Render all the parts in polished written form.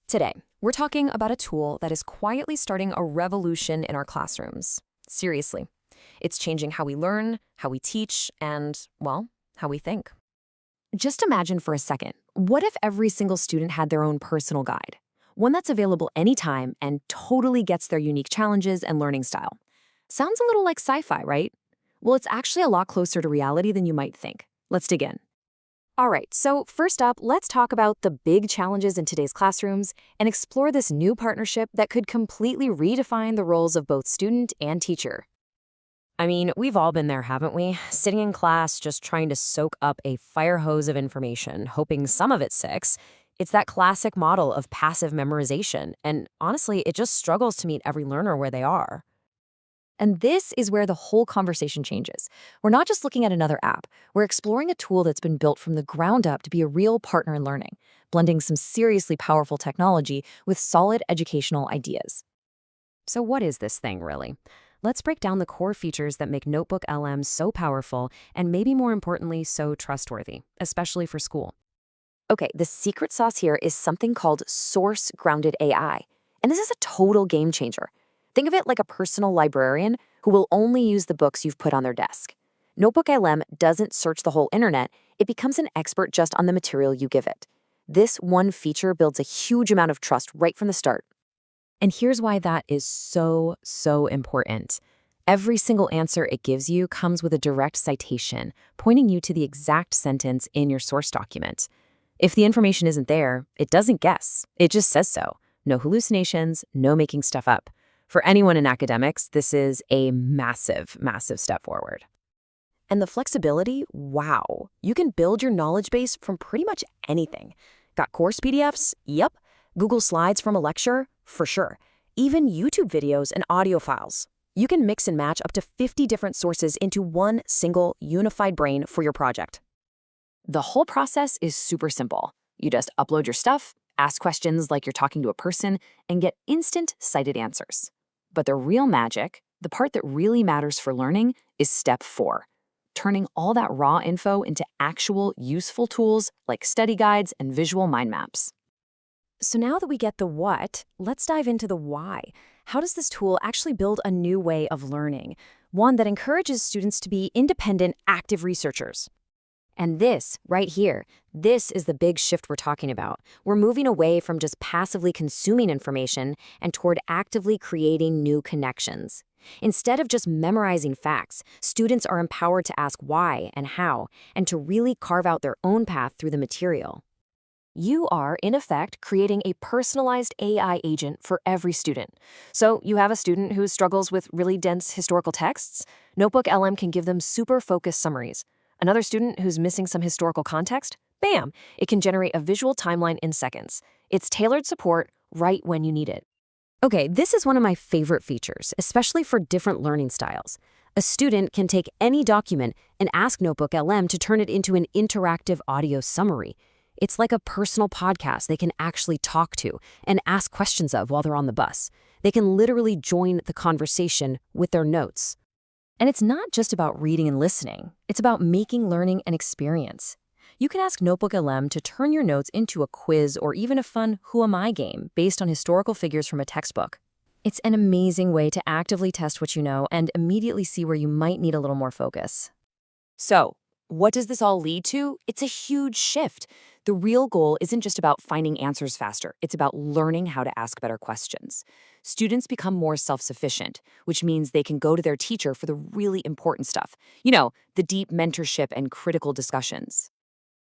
Today, we're talking about a tool that is quietly starting a revolution in our classrooms. Seriously, it's changing how we learn, how we teach, and, well, how we think. Just imagine for a second, what if every single student had their own personal guide? One that's available anytime and totally gets their unique challenges and learning style. Sounds a little like sci-fi, right? Well, it's actually a lot closer to reality than you might think. Let's dig in. All right, so first up, let's talk about the big challenges in today's classrooms and explore this new partnership that could completely redefine the roles of both student and teacher. I mean, we've all been there, haven't we? Sitting in class just trying to soak up a fire hose of information, hoping some of it sticks. It's that classic model of passive memorization, and honestly, it just struggles to meet every learner where they are. And this is where the whole conversation changes. We're not just looking at another app. We're exploring a tool that's been built from the ground up to be a real partner in learning, blending some seriously powerful technology with solid educational ideas. So what is this thing, really? Let's break down the core features that make Notebook LM so powerful and maybe more importantly, so trustworthy, especially for school. Okay, the secret sauce here is something called source-grounded AI. And this is a total game changer. Think of it like a personal librarian who will only use the books you've put on their desk. Notebook LM doesn't search the whole internet, it becomes an expert just on the material you give it. This one feature builds a huge amount of trust right from the start. And here's why that is so important. Every single answer it gives you comes with a direct citation, pointing you to the exact sentence in your source document. If the information isn't there, it doesn't guess. It just says so. No hallucinations, no making stuff up. For anyone in academics, this is a massive step forward. And the flexibility, wow. You can build your knowledge base from pretty much anything. Got course PDFs? Yep. Google Slides from a lecture? For sure. Even YouTube videos and audio files. You can mix and match up to 50 different sources into one single unified brain for your project. The whole process is super simple. You just upload your stuff, ask questions like you're talking to a person, and get instant cited answers. But the real magic, the part that really matters for learning, is step 4, turning all that raw info into actual useful tools like study guides and visual mind maps. So now that we get the what, let's dive into the why. How does this tool actually build a new way of learning? One that encourages students to be independent, active researchers. And this, right here, this is the big shift we're talking about. We're moving away from just passively consuming information and toward actively creating new connections. Instead of just memorizing facts, students are empowered to ask why and how, and to really carve out their own path through the material. You are, in effect, creating a personalized AI agent for every student. So you have a student who struggles with really dense historical texts? Notebook LM can give them super focused summaries. Another student who's missing some historical context? Bam! It can generate a visual timeline in seconds. It's tailored support right when you need it. Okay, this is one of my favorite features, especially for different learning styles. A student can take any document and ask Notebook LM to turn it into an interactive audio summary. It's like a personal podcast they can actually talk to and ask questions of while they're on the bus. They can literally join the conversation with their notes. And it's not just about reading and listening. It's about making learning an experience. You can ask Notebook LM to turn your notes into a quiz or even a fun Who Am I game based on historical figures from a textbook. It's an amazing way to actively test what you know and immediately see where you might need a little more focus. So, what does this all lead to? It's a huge shift. The real goal isn't just about finding answers faster. It's about learning how to ask better questions. Students become more self-sufficient, which means they can go to their teacher for the really important stuff. You know, the deep mentorship and critical discussions.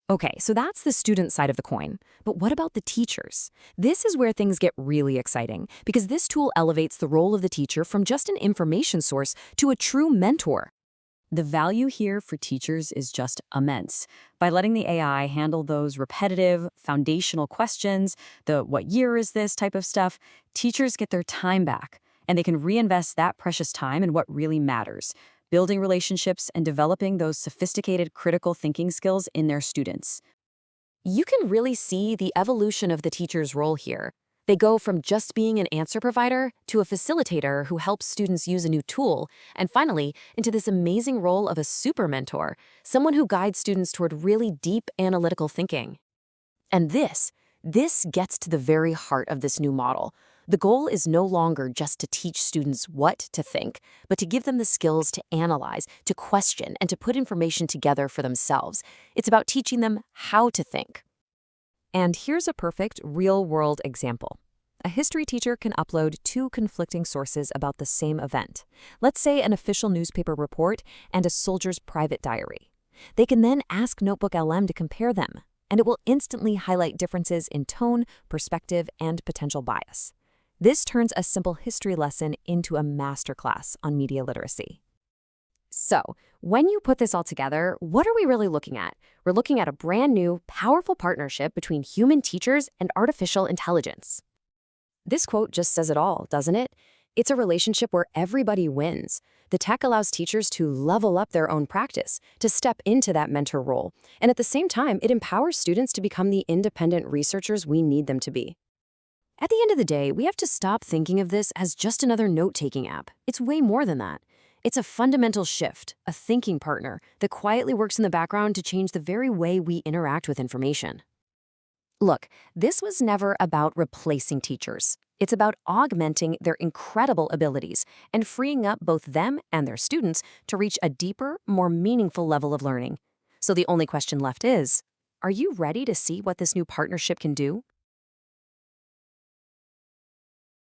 Okay, so that's the student side of the coin. But what about the teachers? This is where things get really exciting, because this tool elevates the role of the teacher from just an information source to a true mentor. The value here for teachers is just immense. By letting the AI handle those repetitive, foundational questions, the what year is this type of stuff, teachers get their time back, and they can reinvest that precious time in what really matters, building relationships and developing those sophisticated critical thinking skills in their students. You can really see the evolution of the teacher's role here. They go from just being an answer provider to a facilitator who helps students use a new tool, and finally, into this amazing role of a super mentor, someone who guides students toward really deep analytical thinking. And this This gets to the very heart of this new model. The goal is no longer just to teach students what to think, but to give them the skills to analyze, to question, and to put information together for themselves. It's about teaching them how to think. And here's a perfect real-world example. A history teacher can upload two conflicting sources about the same event. Let's say an official newspaper report and a soldier's private diary. They can then ask NotebookLM to compare them, and it will instantly highlight differences in tone, perspective, and potential bias. This turns a simple history lesson into a masterclass on media literacy. So, when you put this all together, what are we really looking at? We're looking at a brand new, powerful partnership between human teachers and artificial intelligence. This quote just says it all, doesn't it? It's a relationship where everybody wins. The tech allows teachers to level up their own practice, to step into that mentor role, and at the same time, it empowers students to become the independent researchers we need them to be. At the end of the day, we have to stop thinking of this as just another note-taking app. It's way more than that. It's a fundamental shift, a thinking partner that quietly works in the background to change the very way we interact with information. Look, this was never about replacing teachers. It's about augmenting their incredible abilities and freeing up both them and their students to reach a deeper, more meaningful level of learning. So the only question left is, are you ready to see what this new partnership can do?